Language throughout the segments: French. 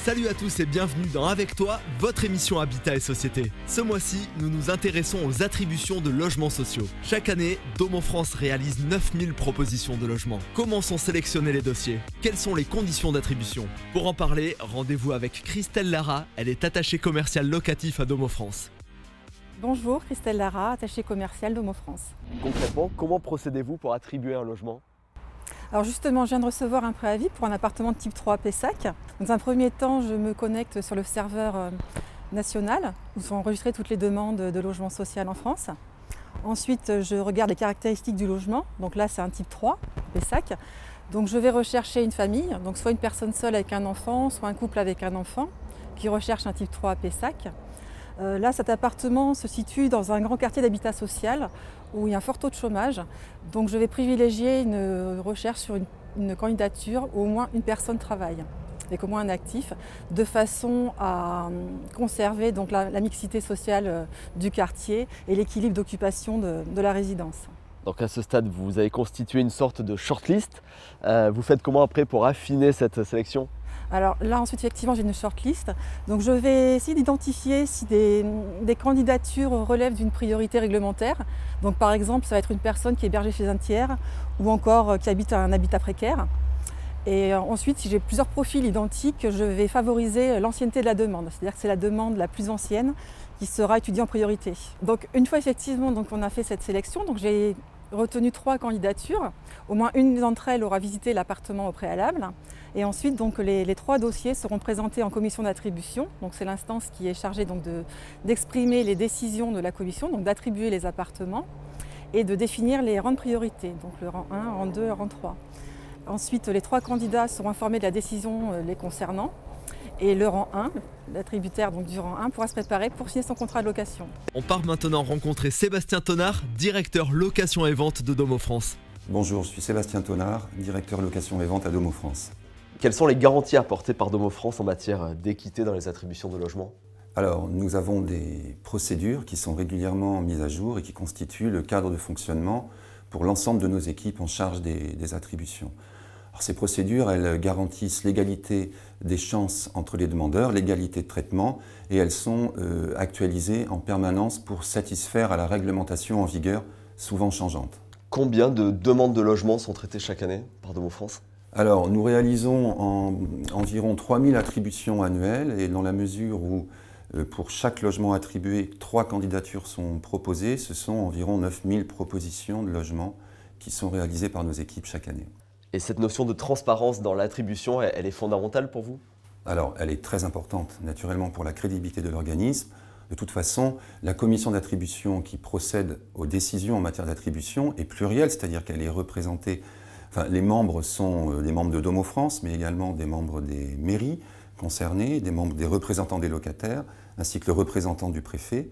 Salut à tous et bienvenue dans Avec toi, votre émission Habitat et Société. Ce mois-ci, nous nous intéressons aux attributions de logements sociaux. Chaque année, Domo France réalise 9000 propositions de logements. Comment sont sélectionnés les dossiers? Quelles sont les conditions d'attribution? Pour en parler, rendez-vous avec Christelle Lara, elle est attachée commerciale locatif à Domo France. Bonjour, Christelle Lara, attachée commerciale Domo France. Concrètement, comment procédez-vous pour attribuer un logement? Alors justement, je viens de recevoir un préavis pour un appartement de type 3 Pessac. Dans un premier temps, je me connecte sur le serveur national où sont enregistrées toutes les demandes de logement social en France. Ensuite, je regarde les caractéristiques du logement. Donc là, c'est un type 3 Pessac. Donc je vais rechercher une famille, donc soit une personne seule avec un enfant, soit un couple avec un enfant qui recherche un type 3 à Pessac. Là, cet appartement se situe dans un grand quartier d'habitat social où il y a un fort taux de chômage. Donc je vais privilégier une recherche sur une candidature où au moins une personne travaille, avec au moins un actif, de façon à conserver donc la mixité sociale du quartier et l'équilibre d'occupation de la résidence. Donc à ce stade, vous avez constitué une sorte de shortlist. Vous faites comment après pour affiner cette sélection? Alors là ensuite effectivement j'ai une shortlist, donc je vais essayer d'identifier si des candidatures relèvent d'une priorité réglementaire. Donc par exemple ça va être une personne qui est hébergée chez un tiers ou encore qui habite un habitat précaire. Et ensuite si j'ai plusieurs profils identiques, je vais favoriser l'ancienneté de la demande, c'est-à-dire que c'est la demande la plus ancienne qui sera étudiée en priorité. Donc une fois effectivement on a fait cette sélection, donc j'ai retenu 3 candidatures. Au moins une d'entre elles aura visité l'appartement au préalable. Et ensuite, donc, les 3 dossiers seront présentés en commission d'attribution. Donc, c'est l'instance qui est chargée d'exprimer les décisions de la commission, donc d'attribuer les appartements et de définir les rangs de priorité, donc le rang 1, rang 2, rang 3. Ensuite, les 3 candidats seront informés de la décision les concernant. Et le rang 1, l'attributaire du rang 1, pourra se préparer pour signer son contrat de location. On part maintenant rencontrer Sébastien Tonard, directeur location et vente de Domo France. Bonjour, je suis Sébastien Tonard, directeur location et vente à Domo France. Quelles sont les garanties apportées par Domo France en matière d'équité dans les attributions de logements? Alors, nous avons des procédures qui sont régulièrement mises à jour et qui constituent le cadre de fonctionnement pour l'ensemble de nos équipes en charge des attributions. Alors, ces procédures, elles garantissent l'égalité des chances entre les demandeurs, l'égalité de traitement, et elles sont actualisées en permanence pour satisfaire à la réglementation en vigueur, souvent changeante. Combien de demandes de logement sont traitées chaque année par Domo France? Alors, nous réalisons environ 3000 attributions annuelles, et dans la mesure où pour chaque logement attribué, 3 candidatures sont proposées, ce sont environ 9000 propositions de logements qui sont réalisées par nos équipes chaque année. Et cette notion de transparence dans l'attribution, elle est fondamentale pour vous? Alors, elle est très importante, naturellement, pour la crédibilité de l'organisme. De toute façon, la commission d'attribution qui procède aux décisions en matière d'attribution est plurielle, c'est-à-dire qu'elle est représentée, les membres sont des membres de Domo France, mais également des membres des mairies concernées, des membres des représentants des locataires, ainsi que le représentant du préfet.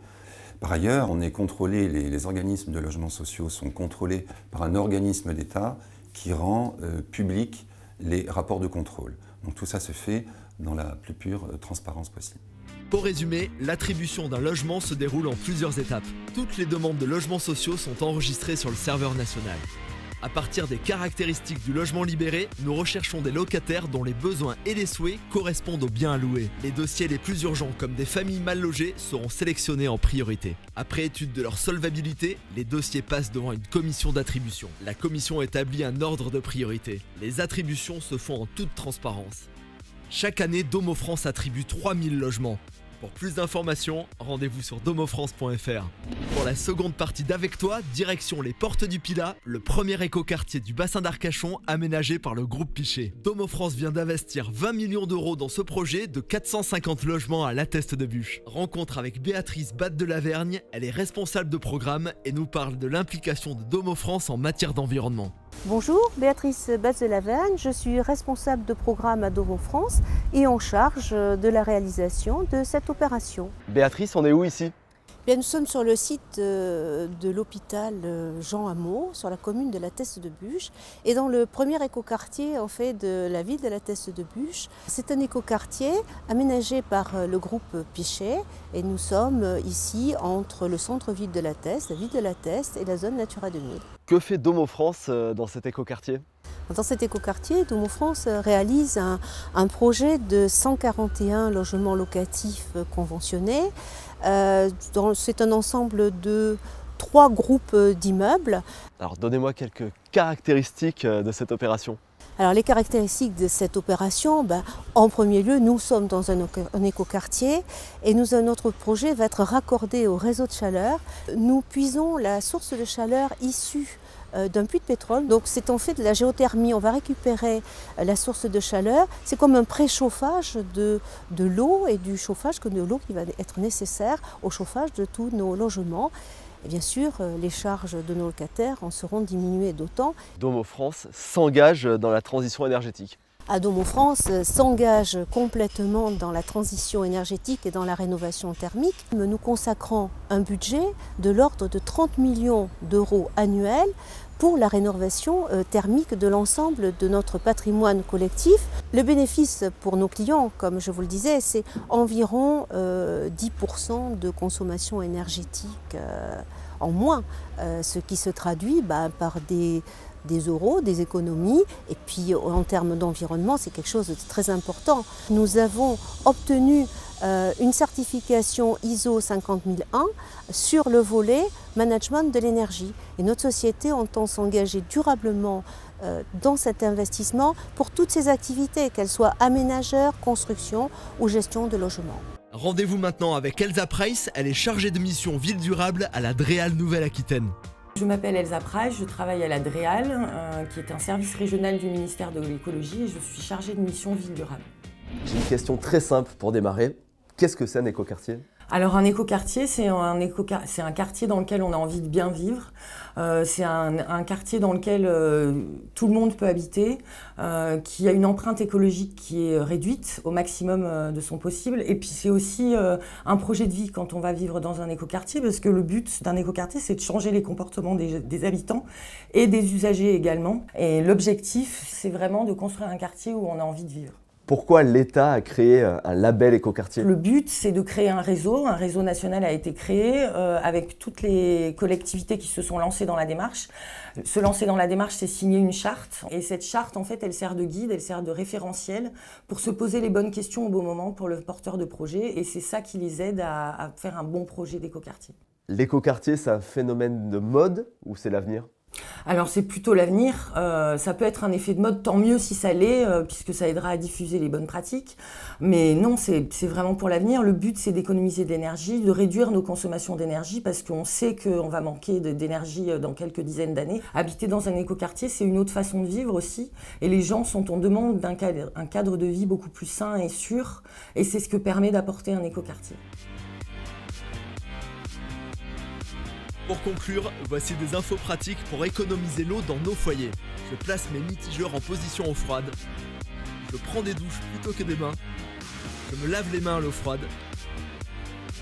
Par ailleurs, on est contrôlé, les organismes de logements sociaux sont contrôlés par un organisme d'État qui rend public les rapports de contrôle. Donc tout ça se fait dans la plus pure transparence possible. Pour résumer, l'attribution d'un logement se déroule en plusieurs étapes. Toutes les demandes de logements sociaux sont enregistrées sur le serveur national. À partir des caractéristiques du logement libéré, nous recherchons des locataires dont les besoins et les souhaits correspondent aux biens à louer. Les dossiers les plus urgents, comme des familles mal logées, seront sélectionnés en priorité. Après étude de leur solvabilité, les dossiers passent devant une commission d'attribution. La commission établit un ordre de priorité. Les attributions se font en toute transparence. Chaque année, Domo France attribue 3000 logements. Pour plus d'informations, rendez-vous sur domofrance.fr. Pour la seconde partie d'Avec toi, direction les Portes du Pilat, le premier écoquartier du bassin d'Arcachon aménagé par le groupe Pichet. Domo France vient d'investir 20 millions d'euros dans ce projet de 450 logements à l'Atteste de Buch. Rencontre avec Béatrice Batte de Lavergne, elle est responsable de programme et nous parle de l'implication de Domo France en matière d'environnement. Bonjour, Béatrice Batte de Lavergne, je suis responsable de programme à Domo France et en charge de la réalisation de cette opération. Béatrice, on est où ici? Bien, nous sommes sur le site de l'hôpital Jean Hameau, sur la commune de la Teste-de-Buch, et dans le premier écoquartier en fait, de la ville de la Teste-de-Buch. C'est un écoquartier aménagé par le groupe Pichet, et nous sommes ici entre le centre-ville de la Teste, la ville de la Teste et la zone Natura 2000. Que fait Domo France dans cet écoquartier ? Dans cet écoquartier, Domo France réalise un projet de 141 logements locatifs conventionnés. C'est un ensemble de 3 groupes d'immeubles. Alors donnez-moi quelques caractéristiques de cette opération. Alors les caractéristiques de cette opération, en premier lieu, nous sommes dans un écoquartier et notre projet va être raccordé au réseau de chaleur. Nous puisons la source de chaleur issue d'un puits de pétrole. Donc c'est en fait de la géothermie. On va récupérer la source de chaleur. C'est comme un préchauffage de l'eau et du chauffage de l'eau qui va être nécessaire au chauffage de tous nos logements. Et bien sûr, les charges de nos locataires en seront diminuées d'autant. Domo France s'engage dans la transition énergétique. Domo France s'engage complètement dans la transition énergétique et dans la rénovation thermique. Nous consacrons un budget de l'ordre de 30 millions d'euros annuels pour la rénovation thermique de l'ensemble de notre patrimoine collectif. Le bénéfice pour nos clients, comme je vous le disais, c'est environ 10% de consommation énergétique en moins, ce qui se traduit par des euros, des économies, et puis en termes d'environnement, c'est quelque chose de très important. Nous avons obtenu une certification ISO 50001 sur le volet management de l'énergie. Et notre société entend s'engager durablement dans cet investissement pour toutes ses activités, qu'elles soient aménageurs, construction ou gestion de logements. Rendez-vous maintenant avec Elsa Price, elle est chargée de mission Ville Durable à la DREAL Nouvelle-Aquitaine. Je m'appelle Elsa Price, je travaille à la DREAL, qui est un service régional du ministère de l'écologie, et je suis chargée de mission Ville Durable. J'ai une question très simple pour démarrer. Qu'est-ce que c'est un écoquartier ? Alors un écoquartier, c'est un quartier dans lequel on a envie de bien vivre. C'est un quartier dans lequel tout le monde peut habiter, qui a une empreinte écologique qui est réduite au maximum de son possible. Et puis c'est aussi un projet de vie quand on va vivre dans un écoquartier, parce que le but d'un écoquartier, c'est de changer les comportements des habitants et des usagers également. Et l'objectif, c'est vraiment de construire un quartier où on a envie de vivre. Pourquoi l'État a créé un label écoquartier ? Le but, c'est de créer un réseau national a été créé avec toutes les collectivités qui se sont lancées dans la démarche. Se lancer dans la démarche, c'est signer une charte. Et cette charte, en fait, elle sert de guide, elle sert de référentiel pour se poser les bonnes questions au bon moment pour le porteur de projet. Et c'est ça qui les aide à faire un bon projet d'écoquartier. L'écoquartier, c'est un phénomène de mode ou c'est l'avenir ? Alors c'est plutôt l'avenir, ça peut être un effet de mode, tant mieux si ça l'est, puisque ça aidera à diffuser les bonnes pratiques. Mais non, c'est vraiment pour l'avenir. Le but, c'est d'économiser de l'énergie, de réduire nos consommations d'énergie, parce qu'on sait qu'on va manquer d'énergie dans quelques dizaines d'années. Habiter dans un écoquartier, c'est une autre façon de vivre aussi. Et les gens sont en demande d'un cadre de vie beaucoup plus sain et sûr. Et c'est ce que permet d'apporter un écoquartier. Pour conclure, voici des infos pratiques pour économiser l'eau dans nos foyers. Je place mes mitigeurs en position eau froide. Je prends des douches plutôt que des bains. Je me lave les mains à l'eau froide.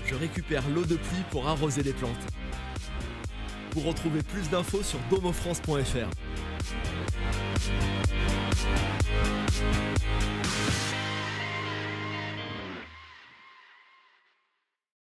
Je récupère l'eau de pluie pour arroser les plantes. Vous retrouvez plus d'infos sur domofrance.fr.